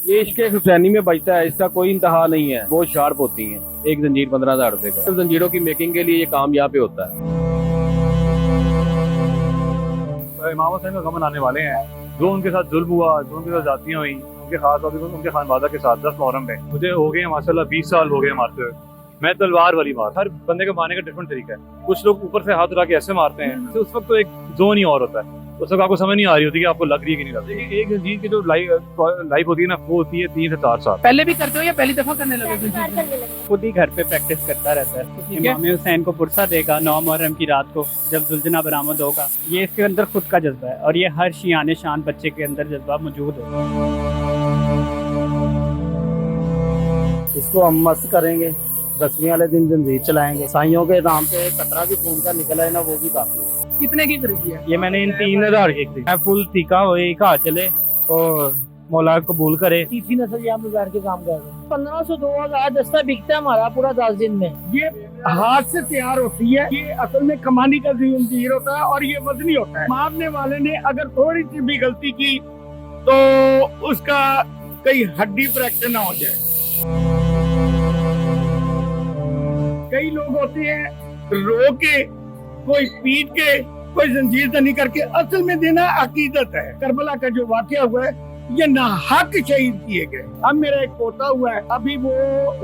ये इश्क हुसैनी में बजता है, इसका कोई इंतहा नहीं है। बहुत शार्प होती हैं। एक जंजीर 15,000 रुपए का। जंजीरों की मेकिंग के लिए ये काम यहाँ पे होता है। इमाम हुसैन का गमन आने वाले हैं। जो उनके साथ जुल्म हुआ, जो उनके साथ जातियां हुई, उनके खास तौर पर उनके खानवादा के साथ 10 मुहर्रम पे मुझे हो गए माशाल्लाह 20 साल हो गए मारते हुए। मैं तलवार वाली मार, हर बंदे का मारने का डिफरेंट तरीका है। कुछ लोग ऊपर से हाथ उठा के ऐसे मारते हैं, तो उस वक्त तो एक जोन ही और होता है। उस वक्त आपको समझ नहीं आ रही होती कि आपको लग रही है कि नहीं लग रही है। एक जंजीर की जो लाइफ होती है ना, वो होती है 3 से 4 साल। पहले भी करते हो या पहली दफा करने लगे? खुद ही घर पे प्रैक्टिस करता रहता है। इमाम हुसैन को पुरसा देगा 9 मुहर्रम की रात को जब जुलजना बरामद होगा। ये इसके अंदर खुद का जज्बा है और ये हर शियाने शान बच्चे के अंदर जज्बा मौजूद है। इसको हम मस्त करेंगे। 10वीं वाले दिन जंजीर चलाएंगे। साइयों के नाम पे कतरा भी खून का निकला है ना, वो भी काफी है। कितने की खरीदी है? ये मैंने इन 3,000 की खरीदी। फुल ठीका हो कहा चले और मौला कबूल करे। तीसरी नस्ल यहाँ पे बैठ के काम कर रहे हैं। 1500 2000 दस्ता बिकता है हमारा पूरा 10 दिन में। ये हाथ से तैयार होती है। ये असल में कमानी का जंजीर होता है और ये वजनी होता है। मारने वाले ने अगर थोड़ी सी भी गलती की तो उसका कहीं हड्डी फ्रैक्चर ना हो जाए। कई लोग होते हैं रो के, कोई पीट के, कोई जंजीर तनी करके। असल में देना अकीदत है। करबला का जो वाकया हुआ है, ये नाहक शहीद किए गए। अब मेरा एक पोता हुआ है, अभी वो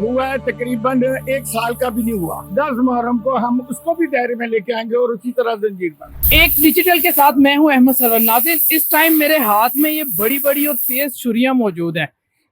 हुआ है तकरीबन 1 साल का भी नहीं हुआ। 10 मुहर्रम को हम उसको भी दायरे में लेके आएंगे और उसी तरह जंजीर बना। एक डिजिटल के साथ मैं हूँ अहमद सरवर। नाज़रीन, इस टाइम मेरे हाथ में ये बड़ी बड़ी और तेज छुरियां मौजूद हैं।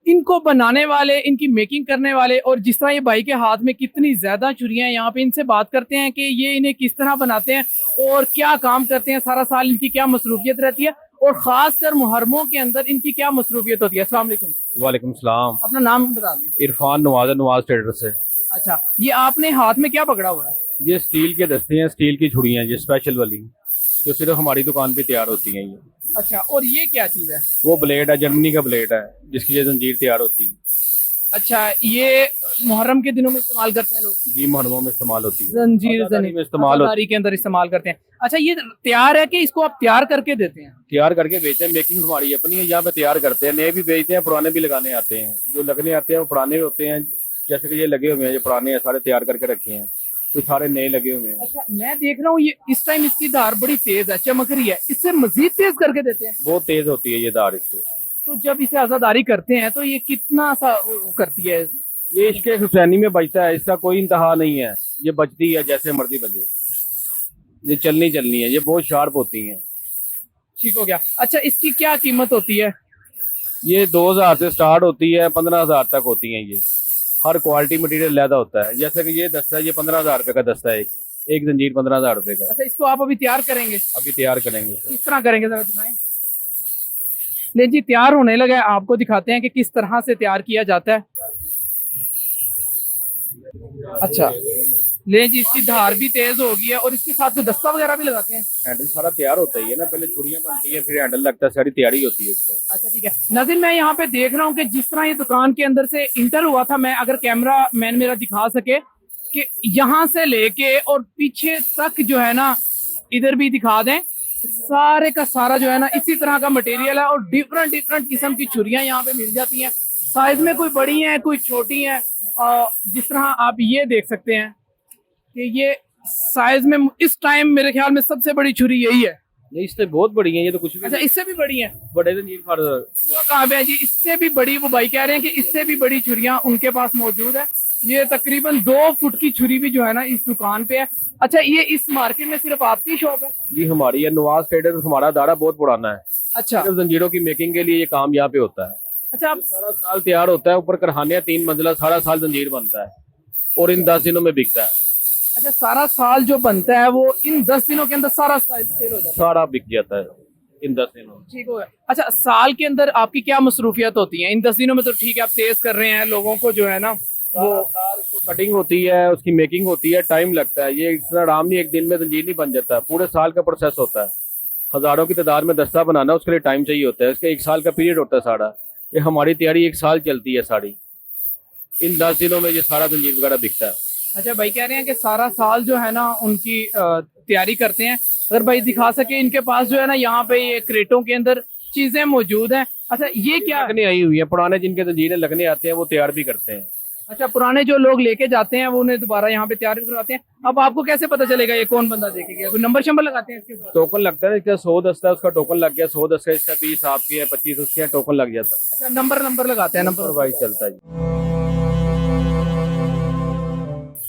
इनको बनाने वाले, इनकी मेकिंग करने वाले और जिस तरह ये भाई के हाथ में कितनी ज्यादा छुरियां हैं, यहाँ पे इनसे बात करते हैं कि ये इन्हें किस तरह बनाते हैं और क्या काम करते हैं सारा साल, इनकी क्या मसरूफियत रहती है और खासकर मुहर्रमों के अंदर इनकी क्या मसरूफियत होती है। अस्सलाम वालेकुम। वालेकुम सलाम। अपना नाम बता दें। इरफान नवाज ट्रेडर से। अच्छा, ये आपने हाथ में क्या पकड़ा हुआ है? ये स्टील के दस्ते हैं, स्टील की छुड़ियाँ, ये स्पेशल वाली जो सिर्फ हमारी दुकान पे तैयार होती हैं। ये अच्छा, और ये क्या चीज है? वो ब्लेड है, जर्मनी का ब्लेड है जिसकी ये जंजीर तैयार होती है। अच्छा, ये मुहर्रम के दिनों में इस्तेमाल करते हैं लोग? जी, मुहर्रमों में इस्तेमाल होती है। जंजीर में इस्तेमाल होती के अंदर इस्तेमाल करते हैं। अच्छा, ये तैयार है कि इसको आप तैयार करके देते हैं? तैयार करके बेचते हैं। मेकिंग हमारी अपनी है, यहाँ पे तैयार करते हैं। नए भी बेचते हैं, पुराने भी लगाने आते हैं। जो लगने आते हैं वो पुराने भी होते हैं। जैसे कि ये लगे हुए हैं, ये पुराने हैं, सारे तैयार करके रखे हैं। तो सारे नए लगे हुए हैं। अच्छा, मैं देख रहा हूँ ये इस टाइम इसकी धार बड़ी तेज है, चमक रही है। इससे मजीद तेज करके देते हैं? बहुत तेज होती है ये धार इसकी। तो जब इसे आजादारी करते हैं तो ये कितना सा करती है? ये इश्क हुसैनी में बजता है, इसका कोई इंतहा नहीं है। ये बजती है जैसे मर्जी बजे। ये चलनी है। ये बहुत शार्प होती हैं। ठीक हो गया। अच्छा, इसकी क्या कीमत होती है? ये 2000 से स्टार्ट होती है, 15,000 तक होती हैं। ये हर क्वालिटी मटेरियल लैदा होता है। जैसे कि ये दस्ता है, ये 15,000 रुपए का दस्ता है। एक जंजीर 15,000 रुपए का। अच्छा, इसको आप अभी तैयार करेंगे? अभी तैयार करेंगे। किस तरह करेंगे, जरा दिखाएं। ले जी, तैयार होने लगा है। आपको दिखाते हैं कि किस तरह से तैयार किया जाता है। अच्छा, ले जी, इसकी धार भी तेज हो गई है और इसके साथ में दस्ता वगैरह भी लगाते हैं। हैंडल सारा तैयार होता ही है ना, पहले छुरियां बनती है, फिर हैंडल लगता है, सारी तैयारी होती है उसको। अच्छा, ठीक है। नाज़रीन, मैं यहाँ पे देख रहा हूँ कि जिस तरह ये दुकान के अंदर से इंटर हुआ था, मैं अगर कैमरा मैन मेरा दिखा सके कि यहाँ से लेके और पीछे तक जो है ना, इधर भी दिखा दें, सारे का सारा जो है ना इसी तरह का मटेरियल है और डिफरेंट किस्म की छुरियां यहाँ पे मिल जाती हैं। साइज में कोई बड़ी हैं, कोई छोटी हैं। जिस तरह आप ये देख सकते हैं कि ये साइज में इस टाइम मेरे ख्याल में सबसे बड़ी छुरी यही है। नहीं, इससे बहुत बड़ी है ये तो कुछ भी। अच्छा, इससे भी बड़ी है? बड़े जंजीर वो कहाँ पे है जी? इससे भी बड़ी, वो भाई कह रहे हैं कि इससे भी बड़ी छुरियां उनके पास मौजूद है। ये तकरीबन 2 फुट की छुरी भी जो है ना इस दुकान पे है। अच्छा, ये इस मार्केट में सिर्फ आपकी शॉप है? जी, हमारी है। नवाज ट्रेडर, हमारा दारा बहुत पुराना है। अच्छा, सिर्फ जंजीरों की मेकिंग के लिए ये काम यहाँ पे होता है। अच्छा, आप सारा साल तैयार होता है। ऊपर करहाने 3 मंजिला, सारा साल जंजीर बनता है और इन 10 दिनों में बिकता है। अच्छा, सारा साल जो बनता है वो इन 10 दिनों के अंदर सारा सेल हो जाता है? सारा बिक जाता है इन 10 दिनों में। ठीक हो गया। अच्छा, साल के अंदर आपकी क्या मसरूफियत होती है? इन 10 दिनों में तो ठीक है, आप तेज कर रहे हैं लोगों को जो है ना, वो कटिंग होती है, उसकी मेकिंग होती है, टाइम लगता है। ये इतना आराम नहीं, एक दिन में जंजीर नहीं बन जाता है। पूरे साल का प्रोसेस होता है। हजारों की तादाद में दस्ता बनाना, उसके लिए टाइम चाहिए होता है। इसका 1 साल का पीरियड होता है सारा। ये हमारी तैयारी 1 साल चलती है सारी। इन 10 दिनों में ये सारा जंजीर वगैरह बिकता है। अच्छा, भाई कह रहे हैं कि सारा साल जो है ना उनकी तैयारी करते हैं। अगर भाई दिखा सके, इनके पास जो है ना यहाँ पे ये क्रेटों के अंदर चीजें मौजूद हैं। अच्छा ये क्या लगने आई हुई है, पुराने जिनके जंजीरें लगने आते हैं वो तैयार भी करते हैं। अच्छा पुराने जो लोग लेके जाते हैं वो उन्हें दोबारा यहाँ पे तैयार भी करवाते हैं। अब आपको कैसे पता चलेगा ये कौन बंदा देखेगा? कोई नंबर शंबर लगाते हैं इसके ऊपर? टोकन लगता है, इसका 100 दस्ता है, उसका टोकन लग गया, 100 दस्ता इसका 20 आपकी है, 25 उसकी है, टोकन लग जाता है। अच्छा नंबर लगाते हैं, नंबर वाइज चलता है।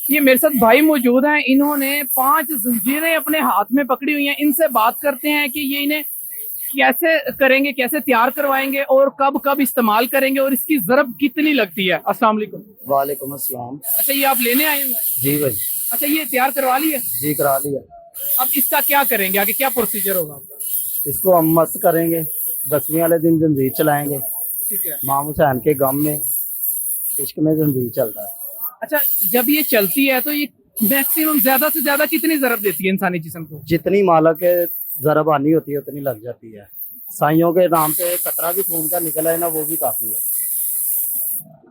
ये मेरे साथ भाई मौजूद हैं, इन्होंने 5 जंजीरें अपने हाथ में पकड़ी हुई हैं। इनसे बात करते हैं कि ये इन्हें कैसे करेंगे, कैसे तैयार करवाएंगे और कब कब इस्तेमाल करेंगे और इसकी ज़रब कितनी लगती है। अस्सलाम वालेकुम। वालेकुम अस्सलाम। अच्छा ये आप लेने आए हुए हैं? जी भाई। अच्छा ये तैयार करवा लिया? जी करा लिया। अब इसका क्या करेंगे, आगे क्या प्रोसीजर होगा आपका? इसको हम मस्त करेंगे, 10वीं वाले दिन जंजीर चलाएंगे। ठीक है। इमाम हुसैन के गम में इश्क में जंजीर चलता है। अच्छा जब ये चलती है तो ये मैक्सिमम ज्यादा से ज्यादा कितनी ज़रब देती है इंसानी जिस्म को? जितनी मालक के ज़रब आनी होती है उतनी लग जाती है। साइयों के नाम पे कतरा भी खून का निकला है ना, वो भी काफी है।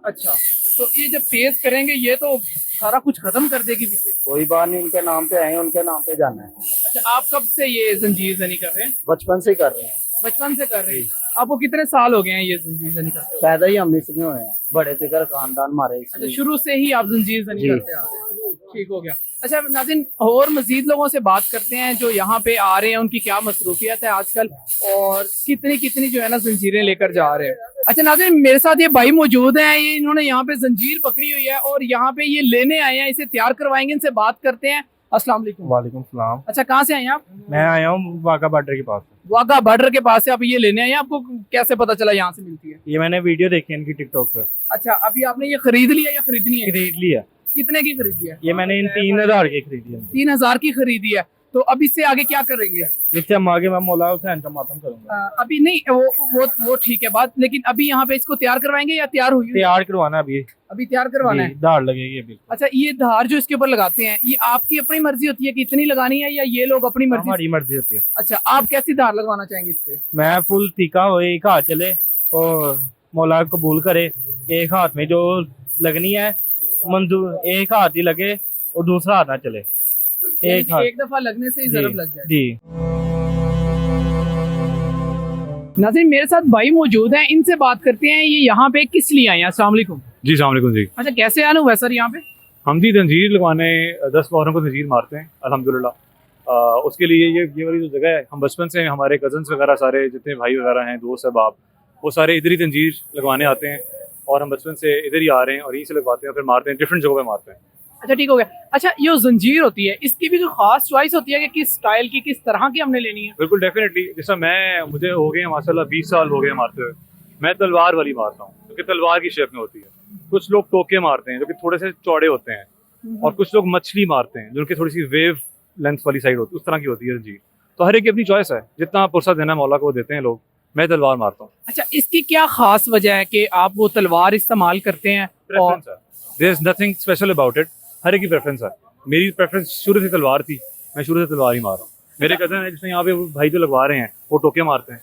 अच्छा तो ये जब तेज करेंगे ये तो सारा कुछ खत्म कर देगी पीछे। कोई बात नहीं, उनके नाम पे आए, उनके नाम पे जाना है। अच्छा आप कब से ये जंजीर जनी कर रहे हैं? बचपन से ही कर रहे हैं। बचपन से कर रहे हैं। आपको कितने साल हो गए हैं ये जंजीर जनी करते हुए? पैदा ही हम इसमें हुए हैं, बड़े फिकर खानदान हमारे अच्छा इसमें। शुरू से ही आप जंजीर जनी जी। करते आ रहे हैं। ठीक हो गया। अच्छा नाज़रीन और मजीद लोगों से बात करते हैं जो यहाँ पे आ रहे हैं, उनकी क्या मसरूफियत है आजकल और कितनी कितनी जो है ना जंजीरें लेकर जा रहे हैं। अच्छा नाज़रीन मेरे साथ ये भाई मौजूद हैं, ये इन्होंने यहाँ पे जंजीर पकड़ी हुई है और यहाँ पे ये लेने आए हैं, इसे तैयार करवाएंगे। इनसे बात करते हैं। अस्सलाम वालेकुम। वालेकुम सलाम। अच्छा कहाँ से आए हैं आप? मैं आया हूँ वाघा बॉर्डर के पास। वाघा बॉर्डर के पास से आप ये लेने आए हैं, आपको कैसे पता चला यहाँ से मिलती है? ये मैंने वीडियो देखी है इनकी टिकटॉक पे। अच्छा अभी आपने ये खरीद लिया या खरीदनी है? खरीद ली है। कितने की खरीदी है? ये मैंने इन 3000 की खरीदी है। 3000 की खरीदी है। तो अब इससे आगे क्या करेंगे? इससे हम आगे मैं मौला हुसैन का मातम करूंगा। अभी नहीं वो ठीक है बात, लेकिन अभी यहाँ पे इसको तैयार करवाएंगे या तैयार हुई? तैयार करवाना अभी। अभी तैयार करवाना है। धार लगेगी अभी। अच्छा ये धार जो इसके ऊपर लगाते हैं ये आपकी अपनी मर्जी होती है कि इतनी लगानी है या ये लोग अपनी मर्जी? हमारी मर्जी होती है। अच्छा आप कैसी धार लगवाना चाहेंगे इस पे? मैं फुल तीखा हो एक हाथ चले और मौला कबूल करे। एक हाथ में जो लगनी है मंजूर, एक हाथ ही लगे और दूसरा हाथ ना चले। एक हाथ एक दफा लगने से ही ज़रब लग जाए। जी। नाज़रीन मेरे साथ भाई मौजूद हैं, इनसे बात करते हैं ये यहाँ पे किस लिए आए हैं। अस्सलाम वालेकुम। जी अस्सलाम वालेकुम जी। अच्छा कैसे आना हुआ सर यहाँ पे? हम जी जंजीर लगवाने 10 मुहर्रम को जंजीर मारते हैं अल्हम्दुलिल्लाह। उसके लिए ये वाली जो जगह है, हम बचपन से हमारे कज़न्स वगैरह सारे जितने भाई वगैरह हैं, दोस्त अहबाब, वो सारे इधर ही जंजीर लगवाने आते हैं और हम बचपन से इधर ही आ रहे हैं और यहीं से लगवाते हैं, फिर मारते हैं, डिफरेंट जगहों पे मारते हैं। अच्छा ठीक हो गया। अच्छा ये जो जंजीर होती है इसकी भी कोई खास चॉइस होती है कि किस स्टाइल की, किस तरह की हमने लेनी है? बिल्कुल डेफिनेटली। जैसा मुझे हो गए माशाल्लाह 20 साल हो गए मारते हुए। मैं तलवार वाली मारता हूँ क्योंकि तलवार की शेप में होती है। कुछ लोग टोके मारते हैं जो कि थोड़े से चौड़े होते हैं और कुछ लोग मछली मारते हैं जो कि थोड़ी सी वेव लेंथ वाली साइड होती है, उस तरह की होती है जंजीर। तो हर एक की अपनी चॉइस है, जितना पुरसा देना मौला को वो देते हैं लोग। मैं तलवार मारता हूँ। अच्छा इसकी क्या खास वजह है कि आप वो तलवार इस्तेमाल करते हैं? और प्रेफरेंस है, there is nothing special about it. हर एक की प्रेफरेंस है। मेरी प्रेफरेंस शुरू से तलवार थी, मैं शुरू से तलवार ही मार रहा हूँ। मेरे कजन है जिसमें यहाँ पे भाई जो लगवा रहे हैं वो टोके मारते हैं।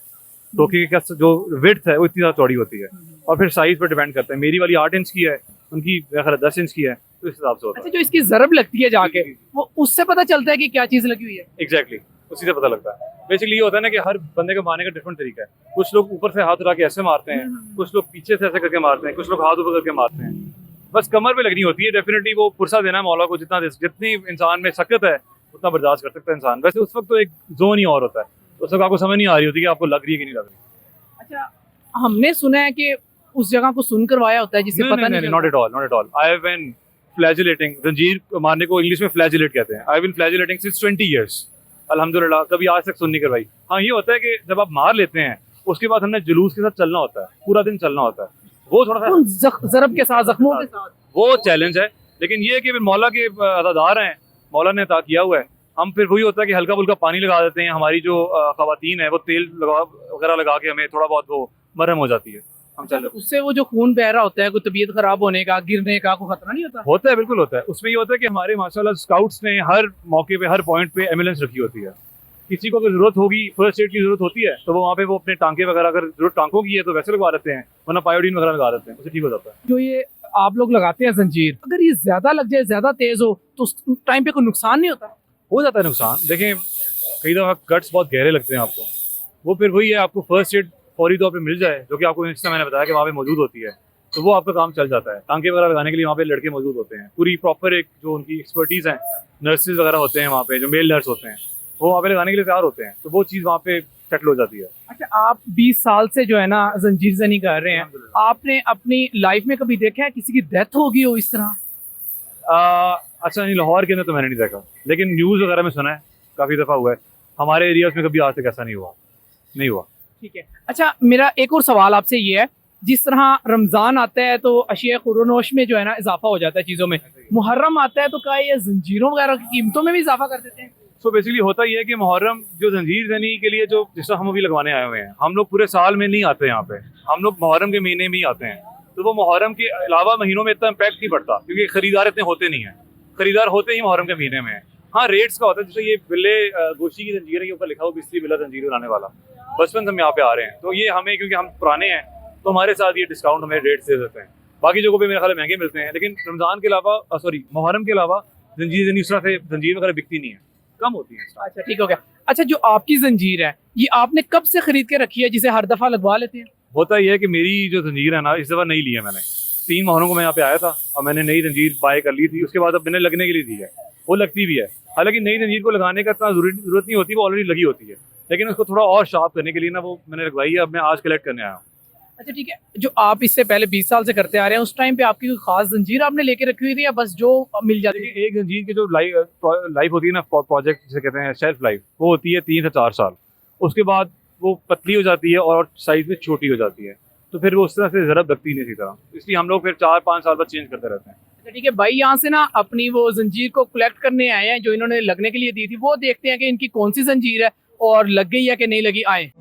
टोके का जो विड्थ है वो इतनी ज़्यादा चौड़ी होती है और फिर साइज पर डिपेंड करता है। मेरी वाली 8 इंच की है, उनकी मेरा ख्याल 10 इंच की है, तो इस हिसाब से होता अच्छा जो इसकी ज़रब लगती है जाके वो उससे पता चलता है कि क्या चीज़ लगी हुई है? है। एग्जैक्टली उसी से पता लगता है। बेसिकली ये होता है ना कि हर बंदे को मारने का डिफरेंट तरीका है। कुछ लोग ऊपर से हाथ उठा के ऐसे मारते हैं, कुछ लोग पीछे से ऐसे करके मारते हैं, कुछ लोग हाथ ऊपर करके मारते हैं। बस कमर पे लगनी होती है। डेफिनेटली वो पुरसा देना मौला को, जितनी इंसान में सकत है उतना बर्दाश्त कर सकता है इंसान। वैसे उस वक्त तो एक जोन ही और होता है, उस वक्त आपको समझ नहीं आ रही होती कि आपको लग रही है कि नहीं लग रही। अच्छा हमने सुना है कि उस जगह को सुन करवाया होता है जिससे पता नहीं। Not at all, not at all. I have been flagellating. जंजीर मारने को इंग्लिश में फ्लैजिलेट कहते हैं। I have been flagellating since 20 years अल्हम्दुलिल्लाह। कभी आज तक सुन नहीं करवाई। हाँ ये होता है कि जब आप मार लेते हैं उसके बाद हमने जुलूस के साथ चलना होता है, पूरा दिन चलना होता है। वो थोड़ा सा ज़रब के साथ, जख्मों के साथ, वो चैलेंज है। लेकिन ये है कि मौला के अदादार हैं, मौला ने अता किया हुआ है। हम फिर वही होता है कि हल्का फुल्का पानी लगा देते हैं। हमारी जो खवातीन है वो तेल वगैरह लगा के हमें थोड़ा बहुत वो मरहम हो जाती है। हम चल उससे वो जो खून बह रहा होता है, कोई तबीयत खराब होने का, गिरने का कोई खतरा नहीं होता? है, बिल्कुल होता है। उसमें ये होता है कि हमारे माशाल्लाह स्काउट्स ने हर मौके पे, हर पॉइंट पे एम्बुलेंस रखी होती है। किसी को अगर जरूरत होगी, फर्स्ट एड की जरूरत होती है, तो वो वहाँ पे वो अपने टांके वगैरह, अगर जरूरत टांकों की है तो वैसे लगवा देते हैं, वरना पायोडीन वगैरह लगा देते हैं, उससे ठीक हो जाता है। जो ये आप लोग लगाते हैं जंजीर, अगर ये ज्यादा लग जाए, ज्यादा तेज हो तो उस टाइम पे कोई नुकसान नहीं होता? हो जाता है नुकसान। देखें कई दफ़ा कट्स बहुत गहरे लगते हैं आपको, वो फिर वही है, आपको फर्स्ट फौरी तौर पे मिल जाए, जो कि आपको जैसा मैंने बताया कि वहाँ पे मौजूद होती है, तो वो आपका काम चल जाता है। टांके वगैरह लगाने के लिए वहाँ पे लड़के मौजूद होते हैं, पूरी प्रॉपर एक जो उनकी एक्सपर्टीज़ है, नर्सेज वगैरह होते हैं वहाँ पे, जो मेल नर्स होते हैं वो वहाँ पे लगाने के लिए तैयार होते हैं, तो वो चीज़ वहाँ पे सेटल हो जाती है। अच्छा, आप 20 साल से जो है ना जंजीर जनी कर रहे हैं, आपने अपनी लाइफ में कभी देखा है किसी की डेथ हो गई हो इस तरह? अच्छा नहीं, लाहौर के अंदर तो मैंने नहीं देखा, लेकिन न्यूज़ वगैरह में सुना है, काफ़ी दफ़ा हुआ है। हमारे एरियाज में कभी आज तक ऐसा नहीं हुआ। ठीक है। अच्छा, मेरा एक और सवाल आपसे ये है, जिस तरह रमज़ान आता है तो अशिया खुरोनोश में जो है ना इजाफा हो जाता है चीज़ों में, मुहर्रम आता है तो क्या ये जंजीरों वगैरह की कीमतों में भी इजाफा कर देते हैं? सो बेसिकली होता ही है कि मुहर्रम जो जंजीर जनी के लिए जो जिस तरह हम अभी लगवाने आए हुए हैं, हम लोग पूरे साल में नहीं आते यहाँ पे, हम लोग मुहर्रम के महीने में ही आते हैं, तो वो मुहर्रम के अलावा महीनों में इतना इम्पैक्ट नहीं पड़ता, क्योंकि खरीदार इतने होते नहीं हैं, खरीदार होते ही मुहर्रम के महीने में है। हाँ, रेट्स का होता है, जैसे ये बिल्ले गोशी की जंजीर है, के ऊपर लिखा हो बिस्ती बिल्ला जंजीर बनाने वाला, बचपन से हम यहाँ पे आ रहे हैं, तो ये हमें क्योंकि हम पुराने हैं तो हमारे साथ ये डिस्काउंट हमें रेट दे देते हैं। बाकी जगहों पे मेरे ख्याल महंगे मिलते हैं, लेकिन रमज़ान के अलावा मुहर्रम के अलावा जंजीर जनी उस तरह से जंजीर वगैरह बिकती नहीं है, कम होती है। अच्छा, ठीक हो गया। अच्छा, जो आपकी जंजीर है ये आपने कब से खरीद के रखी है जिसे हर दफा लगवा लेते हैं? होता ही है कि मेरी जो जंजीर है ना, इस दफ़ा नहीं ली है मैंने, 3 मुहर्रम को मैं यहाँ पे आया था और मैंने नई जंजीर बाय कर ली थी, उसके बाद अब मैंने लगने के लिए दी है, वो लगती भी है। हालांकि नई जंजीर को लगाने का इतना जरूरत नहीं होती, वो ऑलरेडी लगी होती है, लेकिन उसको थोड़ा और शार्प करने के लिए ना वो मैंने लगवाई है, अब मैं आज कलेक्ट करने आया हूँ। अच्छा, ठीक है। जो आप इससे पहले 20 साल से करते आ रहे हैं, उस टाइम पे आपकी कोई खास जंजीर आपने लेके रखी हुई थी या बस जो मिल जाती है? देखिए, एक जंजीर की जो लाइफ होती है ना, प्रोजेक्ट जिसे कहते हैं शेल्फ लाइफ, वो होती है 3 से 4 साल। उसके बाद वो पतली हो जाती है और साइज में छोटी हो जाती है, तो फिर वो उस तरह से ज़रब लगती नहीं इसी तरह, इसलिए हम लोग फिर 4-5 साल बाद चेंज करते रहते हैं। अच्छा, ठीक है भाई, यहाँ से ना अपनी वो जंजीर को कलेक्ट करने आए हैं जो इन्होंने लगने के लिए दी थी, वो देखते हैं कि इनकी कौन सी जंजीर है और लग गई है कि नहीं लगी। आए।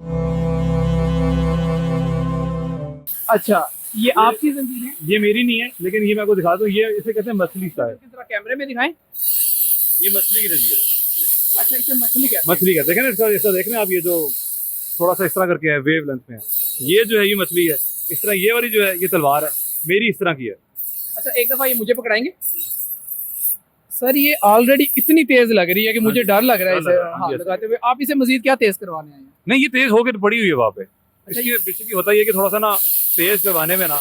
अच्छा, ये आपकी जंजीर है? ये मेरी नहीं है, लेकिन ये मैं आपको दिखा दूँ, ये इसे कहते हैं मछली स्टाइल। किस तरह कैमरे में दिखाएं? ये मछली की जंजीर है। अच्छा, इसे मछली कहते हैं। मछली का देखें ना, इसका देख रहे हैं आप, ये जो थोड़ा सा इस तरह करके है, वेव लेंथ में, ये जो है ये मछली है, इस तरह ये वाली जो है ये तलवार है, मेरी इस तरह की है। अच्छा, एक दफा ये मुझे पकड़ाएंगे सर? ये ऑलरेडी इतनी तेज लग रही है कि मुझे डर लग रहा है इसे हाथ लगाते हुए। आप इसे मजीद क्या तेज करवाने आए हैं? नहीं, ये तेज होकर पड़ी हुई है वहाँ पे। इसलिए बेसिकली होता ही है कि थोड़ा सा ना तेज करवाने में ना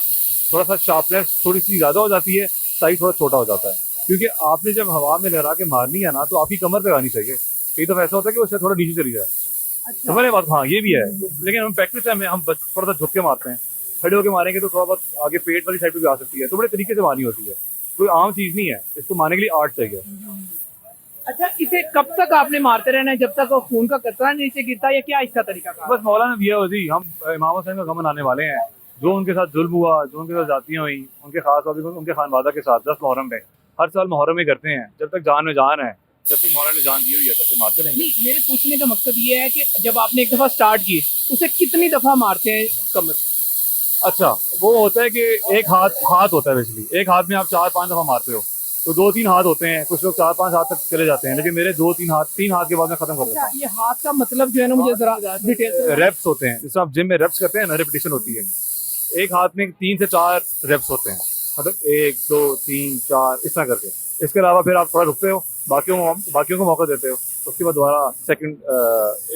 थोड़ा सा शार्पनेस थोड़ी सी ज़्यादा हो जाती है, साइज थोड़ा छोटा हो जाता है, क्योंकि आपने जब हवा में लहरा के मारनी है ना, तो आपकी कमर पे आनी चाहिए। कई दफ़ा ऐसा होता है कि उससे थोड़ा नीचे चली जाए। अच्छा, समझ बात? हाँ, ये भी है, लेकिन हम प्रैक्टिस है, हम थोड़ा सा झुक के मारते हैं, खड़े होकर मारेंगे तो थोड़ा बहुत आगे पेट वाली साइड पे भी आ सकती है, तो बड़े तरीके से मारनी होती है, कोई आम चीज़ नहीं है, इसको मारने के लिए आर्ट चाहिए। अच्छा, इसे कब तक आपने मारते रहना है, जब तक वो खून का कतरा नीचे गिरता है, या क्या इसका तरीका का? बस मौलाना दिया हो जी, हम इमाम हुसैन का गम मनाने वाले हैं, जो उनके साथ जुल्म हुआ, जो उनके साथ जातियाँ हुई, उनके खास तौर पर उनके खानवादा के साथ 10 मुहर्रम में, हर साल मुहर्रम में करते हैं, जब तक जान में जान है, जब तक मौलाना ने जान दी हुई है तब तक मारते रहेंगे। नहीं, मेरे पूछने का मकसद ये है कि जब आपने एक दफा स्टार्ट की, उसे कितनी दफा मारते हैं कमर? अच्छा, वो होता है कि एक हाथ होता है, बेसिकली एक हाथ में आप 4-5 दफ़ा मारते हो, तो 2-3 हाथ होते हैं, कुछ लोग 4-5 हाथ तक चले जाते हैं, लेकिन मेरे 3 हाथ के बाद मैं खत्म कर देता हूँ। ये हाथ का मतलब जो है ना, मुझे जरा डिटेल से रेप्स होते हैं, जैसे आप जिम में रेप्स करते हैं ना, रेपिटेशन होती है, एक हाथ में 3 से 4 रेप्स होते हैं, मतलब 1 2 3 4 इस तरह करके। इसके अलावा फिर आप थोड़ा रुकते हो, बाकियों को मौका देते हो, उसके बाद दोबारा सेकंड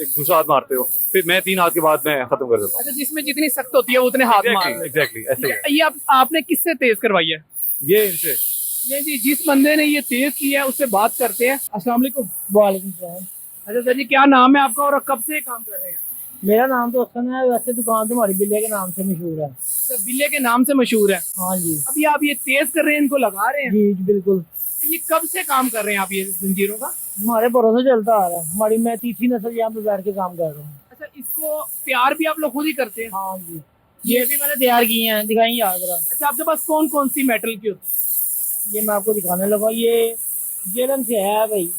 एक दूसरा हाथ मारते हो, फिर मैं 3 हाथ के बाद मैं खत्म कर देता हूँ। अच्छा, जिसमें जितनी सख्त होती है वो उतने हाथ मार। एग्जैक्टली ऐसे ही है। ये आपने किससे तेज करवाई है? ये इनसे ये जी, जिस बंदे ने ये तेज किया है उससे बात करते हैं। अस्सलाम वालेकुम। वालेकुम सलाम। अच्छा सर जी, क्या नाम है आपका और कब से काम कर रहे हैं? मेरा नाम तो हसन है, वैसे दुकान तो हमारी बिल्ले के नाम से मशहूर है। अच्छा, बिल्ले के नाम से मशहूर है। हाँ जी। अभी आप ये तेज कर रहे हैं, इनको लगा रहे हैं? जी बिल्कुल। ये कब से काम कर रहे हैं आप ये जंजीरों का? हमारे भरोसे चलता आ रहा है, मैं तीसरी नस्ल यहाँ पे बैठ के काम कर रहा हूँ। अच्छा, इसको तैयार भी आप लोग खुद ही करते हैं? हाँ जी, ये भी मैंने तैयार किए हैं, दिखाई याद रहा। अच्छा, आपके पास कौन कौन सी मेटल की होती है? ये मैं आपको दिखाने लगा, ये जेलम से है भाई।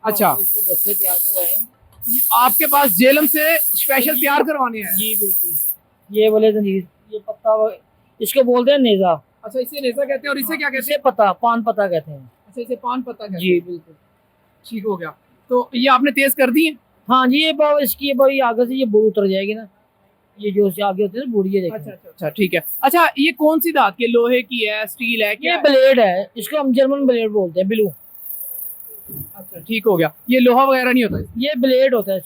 अच्छा, दस्ते तैयार करवाए हैं। ये आपके पास जेलम से स्पेशल तैयार करवाने हैं? जी बिल्कुल। ये बोले जंजीर, ये पत्ता इसको बोलते हैं नेजा। अच्छा, इसे रेजा कहते हैं और इसे क्या कहते इसे हैं? पत्ता, पान पत्ता कहते हैं। अच्छा, इसे पान पत्ता कहते हैं। जी बिल्कुल। ठीक हो गया। तो ये आपने तेज कर दी है? हाँ जी, ये इसकी ये आगे से ये बुर उतर जाएगी ना, ये जो से आगे होती है ना बुरी, ये अच्छा अच्छा अच्छा, ठीक है। अच्छा, ये कौन सी धात की है? लोहे की है, स्टील है, क्या ये है? ब्लेड है, इसको हम जर्मन ब्लेड बोलते हैं, ब्लू। अच्छा, ठीक हो गया। ये लोहा वगैरह नहीं होता? ये ब्लेड होता है,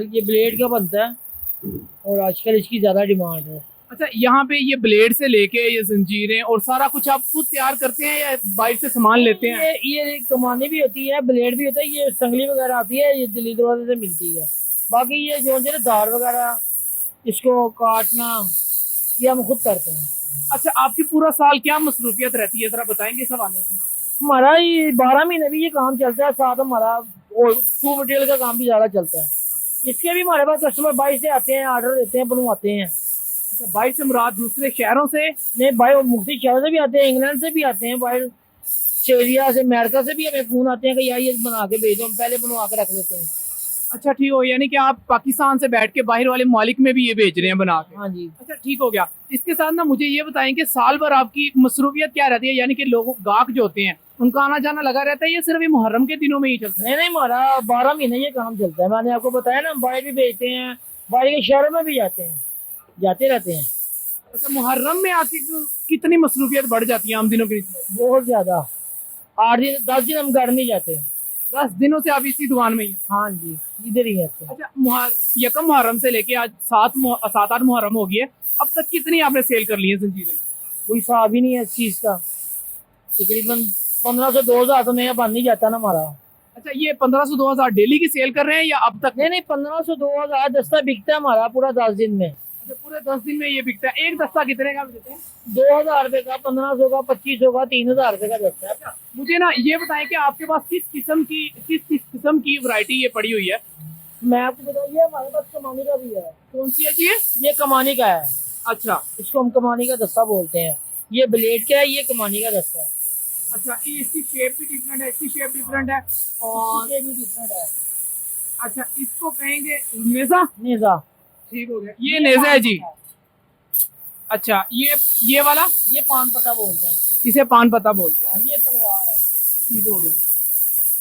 ये ब्लेड का बनता है, और आजकल इसकी ज़्यादा डिमांड है। अच्छा, यहाँ पे ये ब्लेड से लेके ये जंजीरें और सारा कुछ आप खुद तैयार करते हैं या बाहर से सामान लेते हैं? ये कमानी भी होती है, ब्लेड भी होता है, ये संगली वगैरह आती है, ये दिल्ली दरवाजे से मिलती है। बाकी ये जो है दार वगैरह इसको काटना ये हम खुद करते हैं। अच्छा, आपकी पूरा साल क्या मसरूफियत रहती है, जरा बताएंगे इस हवाले से? हमारा ये 12 महीने भी ये काम चलता है, साथ हमारा टू मटेरियल का काम भी ज़्यादा चलता है। इसके भी हमारे पास कस्टमर बाहर से आते हैं, ऑर्डर देते हैं, बनवाते हैं। अच्छा, बाहर से मुराद दूसरे शहरों से? नहीं, बाहर मुख्तलिफ शहरों से भी आते हैं, इंग्लैंड से भी आते हैं, बाहर ऑस्ट्रेलिया से, अमेरिका से भी हमें फ़ोन आते हैं कि यार ये बना के भेज दो, हम पहले बनवा के रख लेते हैं। अच्छा, ठीक हो, यानी कि आप पाकिस्तान से बैठ के बाहर वाले मालिक में भी ये भेज रहे हैं बना के? हाँ जी। अच्छा, ठीक हो गया। इसके साथ ना मुझे ये बताएं कि साल भर आपकी मसरूफियत क्या रहती है, यानी कि लोगों गाहक जो होते हैं उनका आना जाना लगा रहता है या सिर्फ ये मुहर्रम के दिनों में ही चलता है? नहीं, हमारा 12 महीने ये काम चलता है। मैंने आपको बताया ना, बाहर भी भेजते हैं, बाहर के शहरों में भी जाते रहते हैं। अच्छा, मुहर्रम में आपकी कितनी मसरूफियत बढ़ जाती है आम दिनों की निस्बत? बहुत ज़्यादा। 8 दिन 10 दिन हम घर नहीं जाते। 10 दिनों से आप इसी दुकान में ही हैं? हाँ जी, इधर ही रहते हैं। अच्छा, यकम मुहर्रम से लेके आज 7-8 मुहर्रम हो गई है, अब तक कितनी आपने सेल कर ली है जंजीरें? कोई हिसाब ही नहीं है इस चीज़ का। तकरीबन 15 से 2000 तो नया बन नहीं जाता ना हमारा। अच्छा, ये 1500 से 2000 डेली की सेल कर रहे हैं या अब तक? नहीं, 15 से 2000 दस्ता बिकता है हमारा पूरा 10 दिन में। अच्छा, पूरे 10 दिन में ये बिकता है। एक दस्ता कितने का देते हैं? 2000 रुपये का, 1500 का, 2500 का, 3000 रुपये का दस्ता है। अच्छा, मुझे ना ये बताएं कि आपके पास किस किस्म की वैरायटी ये पड़ी हुई है? मैं आपको बताइए, हमारे पास कमानी का भी है। कौन सी है जी ये कमानी का है। अच्छा, इसको हम कमानी का दस्ता बोलते हैं। ये ब्लेड का है, ये कमानी का दस्ता है। अच्छा, इसकी शेप भी डिफरेंट है, इसकी शेप डिफरेंट है और ये भी डिफरेंट है। अच्छा, इसको कहेंगे नेजा? नेजा। ठीक हो गया, ये नेजा है जी। अच्छा, ये वाला? ये पान पत्ता बोलते हैं इसको। इसे पान पत्ता बोलते हैं। ये तलवार है। ठीक हो गया,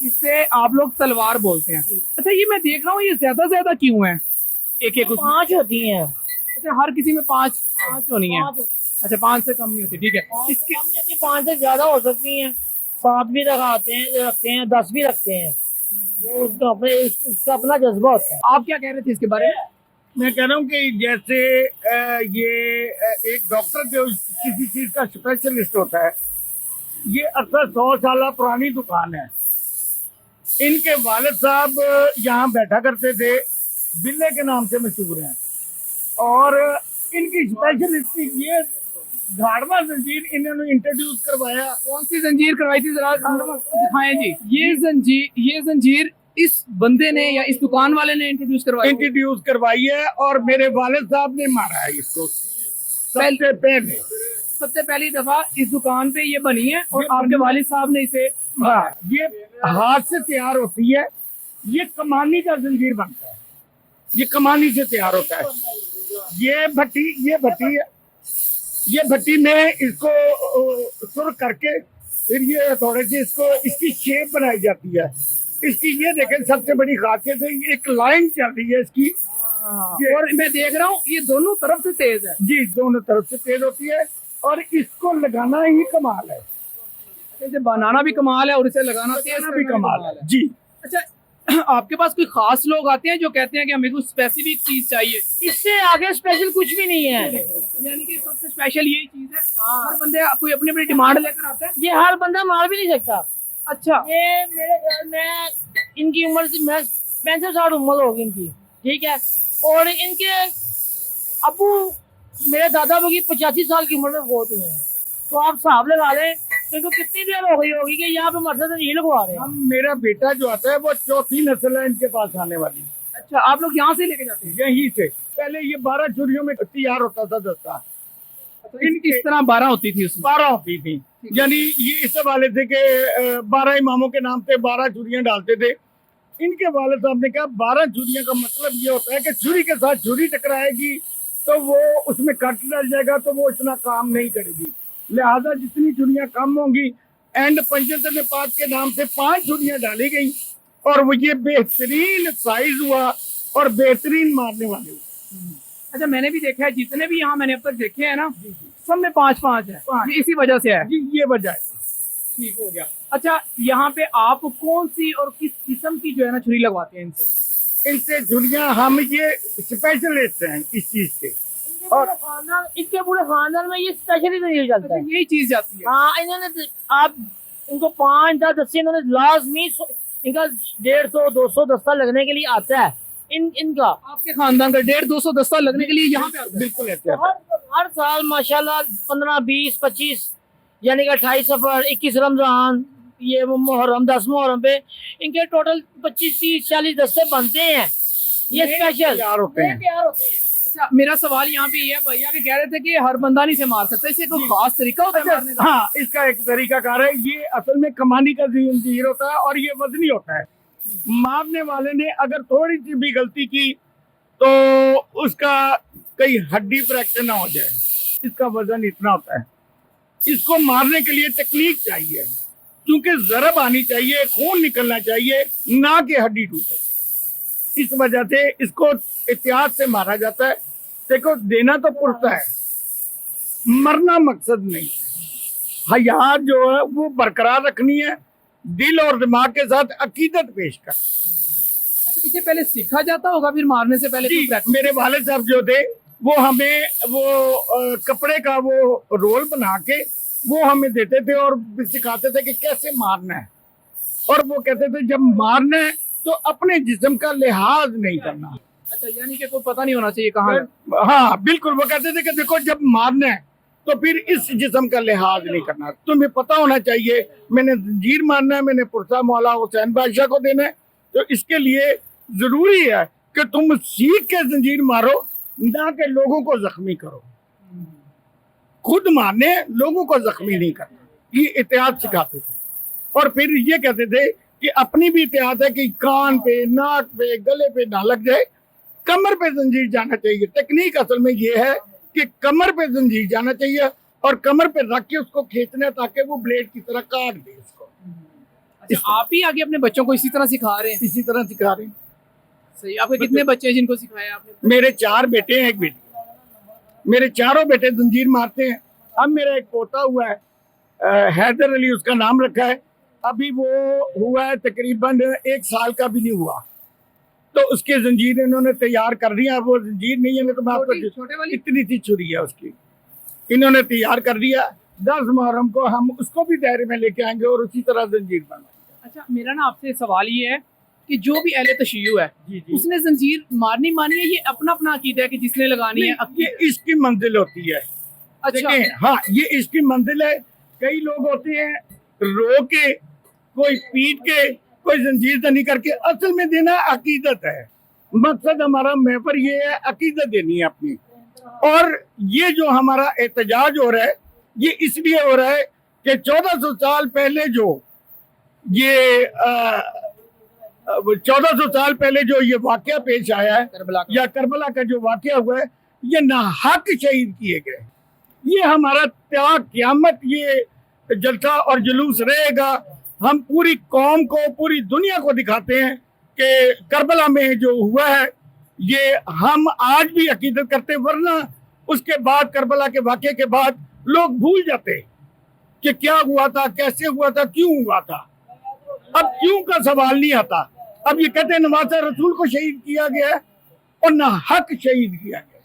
इसे आप लोग तलवार बोलते हैं। अच्छा, ये मैं देख रहा हूँ ये ज्यादा क्यों है? एक 5 होती हैं। अच्छा, हर किसी में पाँच होनी है? 5 अच्छा, 5 से कम नहीं होती, ठीक है। इसके 5 से ज्यादा हो सकती हैं, 7 भी रखते हैं, 10 भी रखते हैं। वो उसका अपना जज्बा होता है। आप क्या कह रहे थे इसके बारे में? मैं कह रहा हूँ कि जैसे ये एक डॉक्टर जो किसी चीज का स्पेशलिस्ट होता है, ये अक्सर 100 साल पुरानी दुकान है। इनके वालिद साहब यहाँ बैठा करते थे, बिल्ले के नाम से मशहूर हैं, और इनकी स्पेशलिस्ट ये झाड़वा जंजीर इन्होंने इंट्रोड्यूस करवाया। कौन सी जंजीर करवाई थी, जरा दिखाएं जी। ये जंजीर इस बंदे ने या इस दुकान वाले ने इंट्रोड्यूस करवाई है, और मेरे वालिद साहब ने मारा है इसको सबसे पहली दफा इस दुकान पे ये बनी है, और आपके वालिद साहब ने इसे हाँ, ये हाथ से तैयार होती है। ये कमानी का जंजीर बनता है, ये कमानी से तैयार होता है। ये भट्टी में इसको सुर करके फिर ये थोड़े से इसकी शेप बनाई जाती है। इसकी ये देखें सबसे बड़ी खासियत है, एक लाइन चल रही है इसकी, और मैं देख रहा हूँ ये दोनों तरफ से तेज है जी, दोनों तरफ से तेज होती है, और इसको लगाना ही कमाल है। इसे बनाना भी कमाल है और इसे लगाना भी कमाल है जी। अच्छा, आपके पास कोई खास लोग आते हैं जो कहते हैं कि हमें कुछ स्पेसिफिक चीज चाहिए? इससे आगे स्पेशल कुछ भी नहीं है, यानी कि सबसे स्पेशल यही चीज है। हर बंदे कोई अपनी अपनी डिमांड लेकर आता है। ये हर बंदा मार भी नहीं सकता। अच्छा, ये मेरे घर में इनकी उम्र से 65-60 उम्र होगी इनकी, ठीक है, और इनके अबू मेरे दादा की 85 साल की उम्र में बहुत हुए हैं। तो आप हिसाब लगा लें इनको कितनी देर हो गई होगी कि यहाँ पे मरसे नहीं लगवा रहे हैं। मेरा बेटा जो आता है वो 4थी नस्ल है इनके पास आने वाली। अच्छा, आप लोग यहाँ से लेके जाते हैं? यहीं से। पहले ये 12 चूड़ियों में तैयार होता था दस्ता। इस तरह 12 होती थी उसमें? 12 होती थी, यानी ये इस वाले थे कि 12 इमामों के नाम पे 12 चूड़ियां डालते थे। इनके वाले साहब ने कहा 12 चूड़ियां का मतलब ये होता है कि छुरी के साथ छुरी टकराएगी तो वो उसमें कट डल जाएगा, तो वो इतना काम नहीं करेगी। लिहाजा जितनी चूड़ियां कम होंगी, एंड पंचतन पाक के नाम से 5 चूड़ियां डाली गई, और वो ये बेहतरीन साइज हुआ और बेहतरीन मारने वाले हुए। अच्छा, मैंने भी देखा है जितने भी यहाँ मैंने अब तक देखे हैं ना, सब में 5-5 है। ये इसी वजह से है जी, ये वजह है। ठीक हो गया। अच्छा, यहाँ पे आप कौन सी और किस किस्म की जो है ना छुरी लगवाते हैं इनसे? इनसे झुर्रियां हम ये स्पेशलिस्ट हैं इस चीज के। इनके पूरे खानदान में ये स्पेशली तरीके चलता है। यही चीज जाती है। हाँ, इन्होंने आप इनको 5 10 10 इन्होंने लाजमी इनका 150 200 दस्ता लगने के लिए आता है। इनका आपके खानदान का 150 200 दस्ता लगने के लिए यहाँ पे आता है। बिल्कुल ऐसे हर साल माशाल्लाह 15 20 25 यानी कि 28 सफर 21 रमजान ये मुहर्रम 10 मुहर्रम पे इनके टोटल 25 30 40 दस्ते बनते हैं। ये स्पेशल तैयार होते हैं। तैयार होते हैं। अच्छा, मेरा सवाल यहाँ पे ये है, भैया भी कह रहे थे कि हर बंदा नहीं से मार सकता, इससे कोई खास तरीका होता है मारने का? हाँ, इसका एक तरीकाकार है। ये असल में कमानी का जंजीर होता है और ये वजनी होता है। मारने वाले ने अगर थोड़ी सी भी गलती की तो उसका कहीं हड्डी फ्रैक्चर ना हो जाए। इसका वजन इतना होता है। इसको मारने के लिए टेक्निक चाहिए, क्योंकि जरब आनी चाहिए, खून निकलना चाहिए, ना कि हड्डी टूटे। इस वजह से इसको एहतियात से मारा जाता है। देखो, देना तो पुरता है, मरना मकसद नहीं है। हयात जो है वो बरकरार रखनी है, दिल और दिमाग के साथ अकीदत पेश कर। अच्छा, इसे पहले सीखा जाता होगा फिर मारने से पहले? जी, मेरे वालिद साहब जो थे वो हमें वो कपड़े का वो रोल बना के वो हमें देते थे और सिखाते थे कि कैसे मारना है। और वो कहते थे जब मारना है तो अपने जिस्म का लिहाज नहीं करना। अच्छा, यानी कि कोई पता नहीं होना चाहिए कहाँ है। हाँ बिल्कुल, वो कहते थे कि देखो जब मारना है तो फिर इस जिस्म का लिहाज नहीं करना, तुम्हें पता होना चाहिए मैंने जंजीर मारना है, मैंने पुरसा मौला हुसैन बादशाह को देना है। तो इसके लिए जरूरी है कि तुम सीख के जंजीर मारो, ना कि लोगों को जख्मी करो। खुद मारने, लोगों को जख्मी नहीं करना, ये एहतियात सिखाते थे। और फिर ये कहते थे कि अपनी भी एहतियात है कि कान पे, नाक पे, गले पे ना लग जाए, कमर पे जंजीर जाना चाहिए। टेक्निक असल में ये है कि कमर पे जंजीर जाना चाहिए और कमर पे रख के उसको खींचना है ताकि वो ब्लेड की तरह काट दे उसको। अच्छा, आप ही आगे अपने बच्चों को इसी तरह सिखा रहे हैं? इसी तरह सिखा रहे हैं। सही। आपके कितने बच्चे हैं जिनको सिखाया आपने? मेरे 4 बेटे हैं, 1 बेटी। मेरे चारों बेटे जंजीर मारते हैं। अब मेरा एक पोता हुआ है, हैदर अली उसका नाम रखा है। अभी वो हुआ है तकरीबन 1 साल का भी नहीं हुआ, तो उसके जंजीर इन्होंने तैयार कर दिया। वो जंजीर नहीं है, तो मैं आपको छोटे वाली इतनी सी छुरी है उसकी, इन्होंने तैयार कर दिया। 10 मुहर्रम को हम उसको भी दायरे में लेके आएंगे और उसी तरह जंजीर बनवाएंगे। अच्छा, मेरा ना आपसे सवाल ये है कि जो भी अहले तशय्युअ है उसने जंजीर मारनी मानी है, ये अपना अपना अकीदा है कि जिसने लगानी है? ये इसकी मंजिल होती है। अच्छा, हाँ, ये इसकी मंजिल है। कई लोग होते हैं रो के, कोई पीट के, कोई जंजीर तनी करके। असल में देना अकीदत है। मकसद हमारा महफर ये है, अकीदत देनी है अपनी। और ये जो हमारा एहतजाज हो रहा है ये इसलिए हो रहा है कि 1400 साल पहले जो ये 1400 साल पहले जो ये वाकया पेश आया है, करबला का जो वाकया हुआ है, ये नाहक शहीद किए गए। ये हमारा त्याग क़यामत ये जलसा और जुलूस रहेगा। हम पूरी कौम को, पूरी दुनिया को दिखाते हैं कि करबला में जो हुआ है ये हम आज भी अकीदत करते, वरना उसके बाद करबला के वाकये के बाद लोग भूल जाते कि क्या हुआ था, कैसे हुआ था, क्यों हुआ था। अब क्यों का सवाल नहीं आता। अब ये कहते हैं नवाज़ा रसूल को शहीद किया गया और नाहक शहीद किया गया।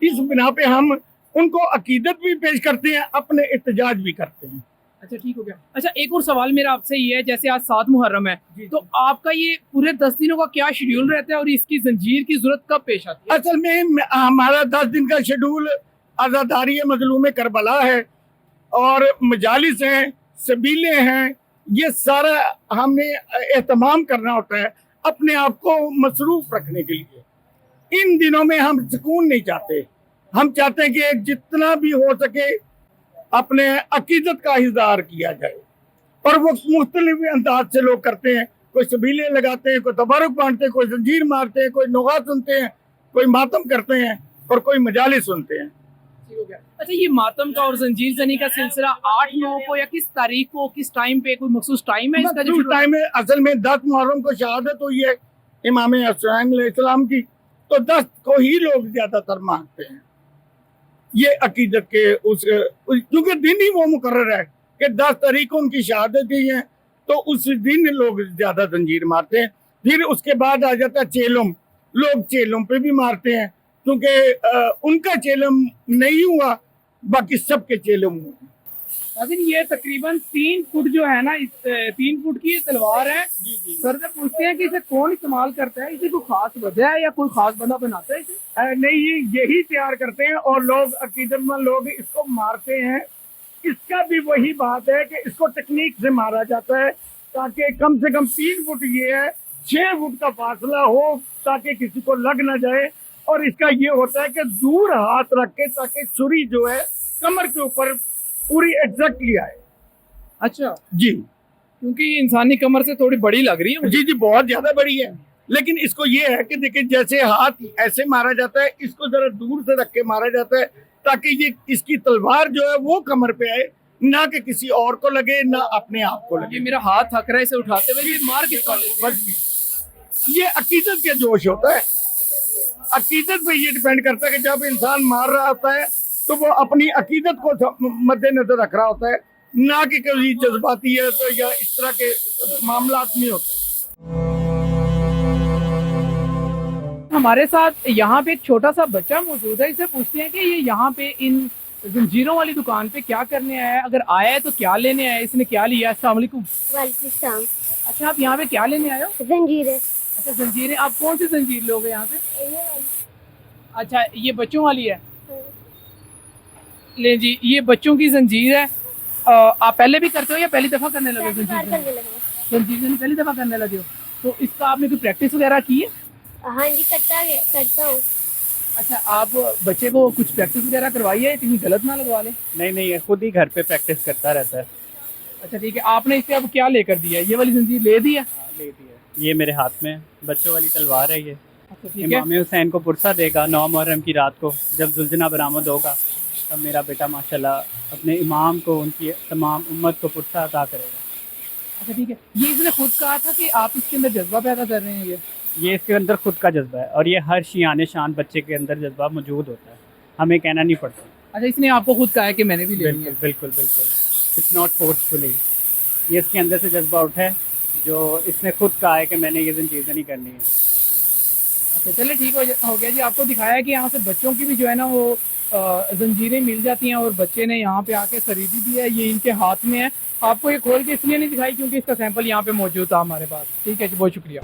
इस बिना पे हम उनको अकीदत भी पेश करते हैं, अपने एहतजाज भी करते हैं। अच्छा, ठीक हो गया। अच्छा, एक और सवाल मेरा आपसे ये है, जैसे आज 7 मुहर्रम है, तो आपका ये पूरे 10 दिनों का क्या शेड्यूल रहता है और इसकी जंजीर की जरूरत कब पेश आती है? असल में हमारा 10 दिन का शेड्यूल आज़ादारी मजलूम करबला है और मजालिस हैं, सबीले हैं, ये सारा हमने एहतमाम करना होता है अपने आप को मसरूफ रखने के लिए। इन दिनों में हम सुकून नहीं चाहते। हम चाहते हैं कि जितना भी हो सके अपने अकीदत का इज़हार किया जाए। और वो मुख्तलिफ अंदाज से लोग करते हैं। कोई सबीले लगाते हैं, कोई तबारुक बांटते हैं, कोई जंजीर मारते हैं, कोई नोगा सुनते हैं, कोई मातम करते हैं और कोई मजालिस सुनते हैं। अच्छा, ये मातम का और जंजीर जनी का सिलसिला 8 9 को या किस तारीख को, किस टाइम पे, कोई मखसूस टाइम है इसका? जो टाइम है असल में 10 मुहर्रम को शहादत हुई है इमाम हुसैन अलैहिस्सलाम की, तो 10 को ही लोग ज्यादातर मानते हैं। ये अकीदत के क्योंकि दिन ही वो मुकर्रर है कि 10 तारीख को उनकी शहादत हुई है, तो उस दिन लोग ज्यादा जंजीर मारते हैं। फिर उसके बाद आ जाता है चेलम। लोग चेलम पे भी मारते हैं क्योंकि उनका चेलम नहीं हुआ, बाकी सबके चेलम हुए। नाज़रीन ये तकरीबन 3 फुट जो है ना, इस 3 फुट की ये तलवार है। सर से पूछते हैं कि इसे कौन इस्तेमाल करता है, इसे कोई खास वजह है या कोई खास बंदा बनाता है इसे? नहीं, ये यही तैयार करते हैं और लोग अकीदतमंद लोग इसको मारते हैं। इसका भी वही बात है कि इसको टेक्निक से मारा जाता है ताकि कम से कम 3 फुट ये है, 6 फुट का फासला हो ताकि किसी को लग ना जाए। और इसका ये होता है कि दूर हाथ रख के ताकि छुरी जो है कमर के ऊपर पूरी एग्जैक्टली आए। अच्छा जी, क्योंकि इंसानी कमर से थोड़ी बड़ी लग रही है मुझे। जी जी, बहुत ज्यादा बड़ी है। लेकिन इसको ये है कि देखिए जैसे हाथ ऐसे मारा जाता है, इसको जरा दूर से रख के मारा जाता है ताकि ये इसकी तलवार जो है वो कमर पे आए, ना कि किसी और को लगे ना अपने आप को ये लगे। मेरा हाथ थक रहा है इसे उठाते हुए, ये मार किसको लेते हैं? बस ये अकीदत के जोश होता है। अकीदत पे ये डिपेंड करता है कि जब इंसान मार रहा होता है तो वो अपनी अकीदत को मद्देनजर रख रहा होता है, ना कि कोई जज्बाती है तो या इस तरह के मामला नहीं होते। हमारे साथ यहाँ पे एक छोटा सा बच्चा मौजूद है, इसे पूछते हैं कि ये यहाँ पे इन जंजीरों वाली दुकान पे क्या करने आया है, अगर आया है तो क्या लेने आया है, इसने क्या लिया है? अस्सलाम वालेकुम। वालेकुम सलाम। अच्छा आप यहाँ पे क्या लेने आए हो? जंजीरें। अच्छा जंजीरें, आप कौन सी जंजीर लोगे यहाँ पे? अच्छा ये बच्चों वाली है। ले जी, ये बच्चों की जंजीर है। आप पहले भी करते हो या पहली दफा करने लगे? जंजीर से पहली दफा करने लगे हो, तो इसका आपने कोई प्रैक्टिस वगैरह की है? हाँ जी, करता हूँ। अच्छा आप बच्चे को कुछ प्रैक्टिस वगैरह करवाई है, कहीं गलत ना लगवा ले? नहीं ये खुद ही घर पे प्रैक्टिस करता रहता है। अच्छा ठीक है, आपने इसे अब क्या लेकर दिया है? ये वाली जंजीर ले दी है? ले दी है, ये मेरे हाथ में बच्चों वाली तलवार है। ये अच्छा ठीक है। इमाम हुसैन को पुरसा देगा 9 मुहर्रम की रात को, जब जुलझना बरामद होगा तब मेरा बेटा माशाल्लाह अपने इमाम को, उनकी तमाम उम्मत को पुरसा अता करेगा। अच्छा ठीक है, ये इसने खुद कहा था कि आप इसके अंदर जज्बा पैदा कर रहे हैं? ये इसके अंदर खुद का जज्बा है और ये हर शियाने शान बच्चे के अंदर जज्बा मौजूद होता है, हमें कहना नहीं पड़ता। अच्छा इसने आपको खुद कहा है कि मैंने भी लेनी है? बिल्कुल बिल्कुल, इट्स नॉट फोर्सफुली, ये इसके अंदर से जज्बा उठा है जो इसने खुद कहा है कि मैंने ये चीज़ें नहीं करनी है। अच्छा चलिए ठीक हो गया जी। आपको दिखाया है कि यहाँ से बच्चों की भी जो है ना वो जंजीरें मिल जाती हैं और बच्चे ने यहाँ पे आके खरीदी भी है। ये इनके हाथ में है। आपको ये खोल के इसलिए नहीं दिखाई क्योंकि इसका सैंपल यहाँ पे मौजूद था हमारे पास। ठीक है जी, बहुत शुक्रिया।